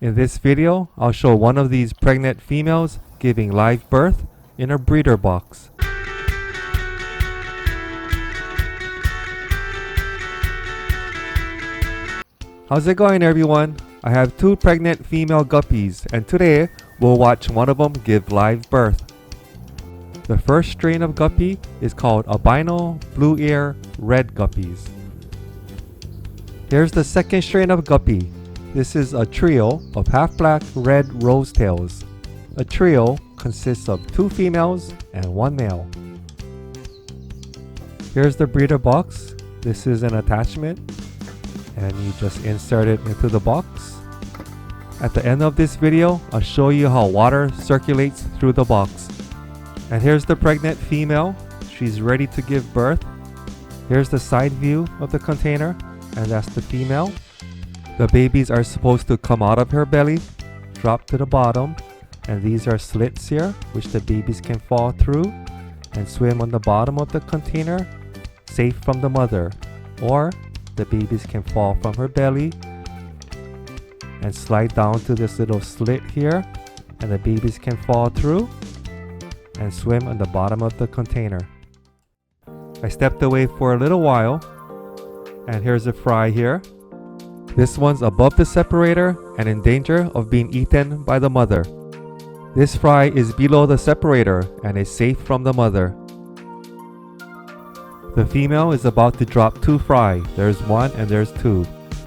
In this video, I'll show one of these pregnant females giving live birth in a breeder box. How's it going, everyone? I have two pregnant female guppies, and today we'll watch one of them give live birth. The first strain of guppy is called Albino Blue Ear Red Guppies. Here's the second strain of guppy. This is a trio of half-black red rosetails. A trio consists of two females and one male. Here's the breeder box. This is an attachment, and you just insert it into the box. At the end of this video, I'll show you how water circulates through the box. And here's the pregnant female. She's ready to give birth. Here's the side view of the container, and that's the female. The babies are supposed to come out of her belly, drop to the bottom, and these are slits here which the babies can fall through and swim on the bottom of the container, safe from the mother. Or the babies can fall from her belly and slide down to this little slit here, and the babies can fall through and swim on the bottom of the container. I stepped away for a little while, and here's a fry here. This one's above the separator and in danger of being eaten by the mother. This fry is below the separator and is safe from the mother. The female is about to drop two fry. There's one and there's two.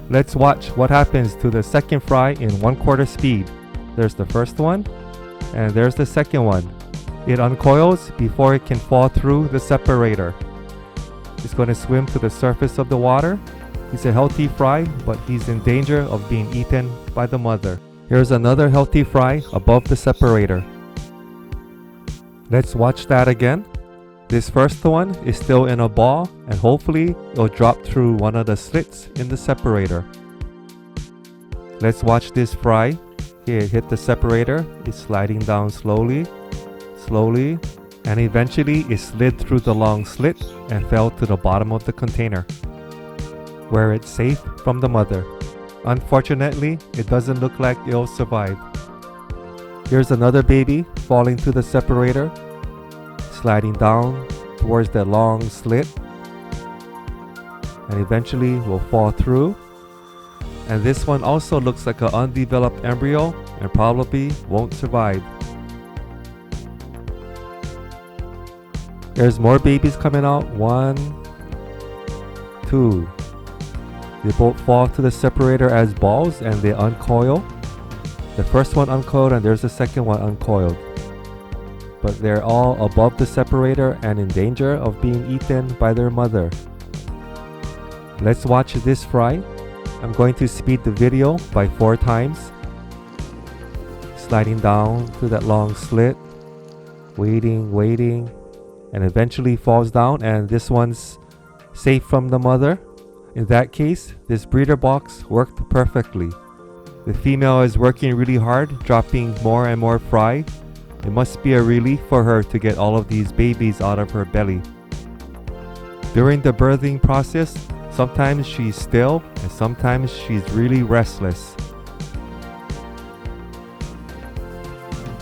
Let's watch what happens to the second fry in 1/4 speed. There's the first one, and there's the second one. It uncoils before it can fall through the separator. It's going to swim to the surface of the water. He's a healthy fry, but he's in danger of being eaten by the mother. Here's another healthy fry above the separator. Let's watch that again. This first one is still in a ball, and hopefully it'll drop through one of the slits in the separator. Let's watch this fry. Here, it hit the separator. It's sliding down slowly, and eventually it slid through the long slit and fell to the bottom of the container, where it's safe from the mother. Unfortunately, it doesn't look like it'll survive. Here's another baby falling to the separator, sliding down towards the long slit, and eventually will fall through. And this one also looks like an undeveloped embryo and probably won't survive. There's more babies coming out. 1, 2. They both fall to the separator as balls and they uncoil. The first one uncoiled and there's the second one uncoiled. But they're all above the separator and in danger of being eaten by their mother. Let's watch this fry. I'm going to speed the video by 4 times. Sliding down through that long slit, waiting, and eventually falls down, and this one's safe from the mother. In that case, this breeder box worked perfectly. The female is working really hard, dropping more and more fry. It must be a relief for her to get all of these babies out of her belly. During the birthing process, sometimes she's still and sometimes she's really restless.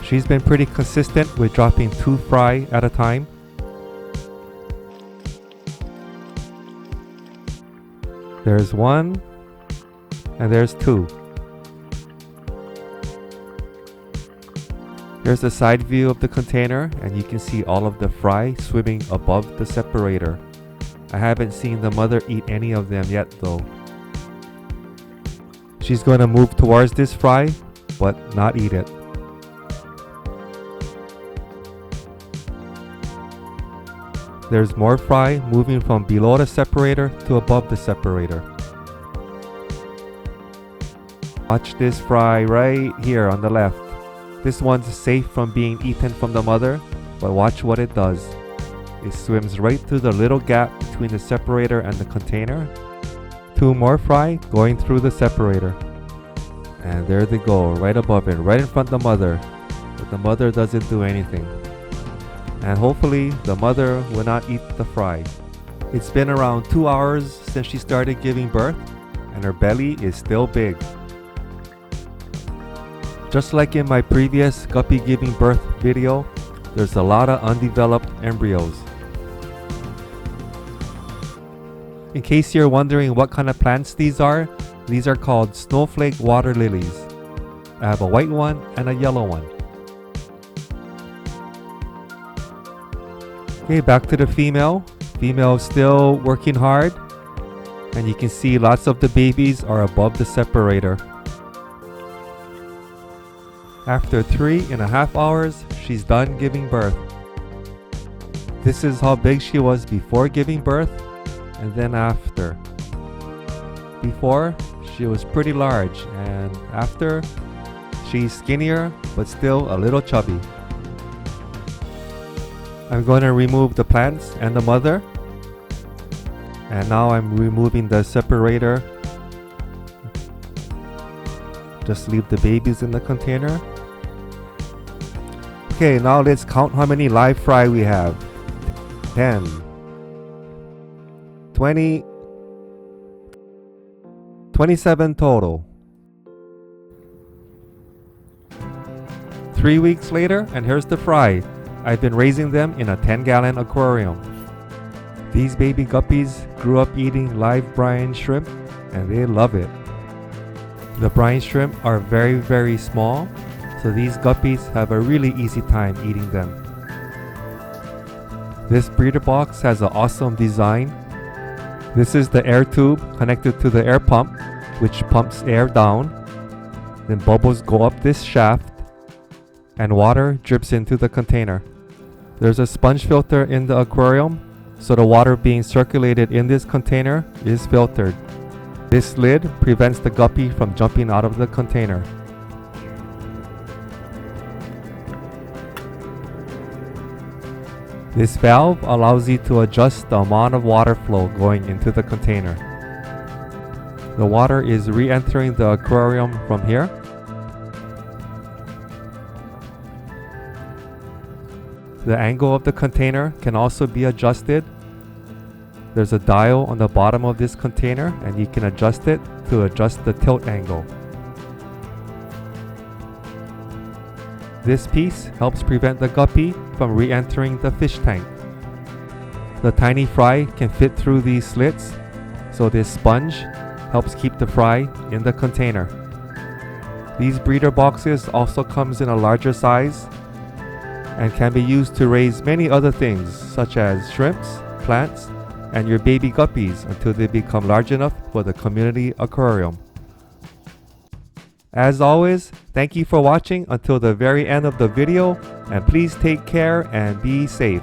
She's been pretty consistent with dropping 2 fry at a time. There's 1 and there's 2. Here's the side view of the container, and you can see all of the fry swimming above the separator. I haven't seen the mother eat any of them yet though. She's going to move towards this fry, but not eat it. There's more fry moving from below the separator to above the separator. Watch this fry right here on the left. This one's safe from being eaten from the mother, but watch what it does. It swims right through the little gap between the separator and the container. 2 more fry going through the separator. And there they go, right above it, right in front of the mother. But the mother doesn't do anything. And hopefully the mother will not eat the fry. It's been around 2 hours since she started giving birth, and her belly is still big. Just like in my previous guppy giving birth video, there's a lot of undeveloped embryos. In case you're wondering what kind of plants these are called snowflake water lilies. I have a white one and a yellow one. Okay, back to the female. Female still working hard, and you can see lots of the babies are above the separator. After 3.5 hours, she's done giving birth. This is how big she was before giving birth and then after. Before, she was pretty large, and after, she's skinnier but still a little chubby. I'm going to remove the plants and the mother, and now I'm removing the separator. Just leave the babies in the container. Okay, now let's count how many live fry we have. 10, 20, 27 total. 3 weeks later, and here's the fry. I've been raising them in a 10-gallon aquarium. These baby guppies grew up eating live brine shrimp, and they love it. The brine shrimp are very, very small, so these guppies have a really easy time eating them. This breeder box has an awesome design. This is the air tube connected to the air pump, which pumps air down. Then bubbles go up this shaft, and water drips into the container. There's a sponge filter in the aquarium, so the water being circulated in this container is filtered. This lid prevents the guppy from jumping out of the container. This valve allows you to adjust the amount of water flow going into the container. The water is re-entering the aquarium from here. The angle of the container can also be adjusted. There's a dial on the bottom of this container, and you can adjust it to adjust the tilt angle. This piece helps prevent the guppy from re-entering the fish tank. The tiny fry can fit through these slits, so this sponge helps keep the fry in the container. These breeder boxes also comes in a larger size and can be used to raise many other things such as shrimps, plants, and your baby guppies until they become large enough for the community aquarium. As always, thank you for watching until the very end of the video, and please take care and be safe.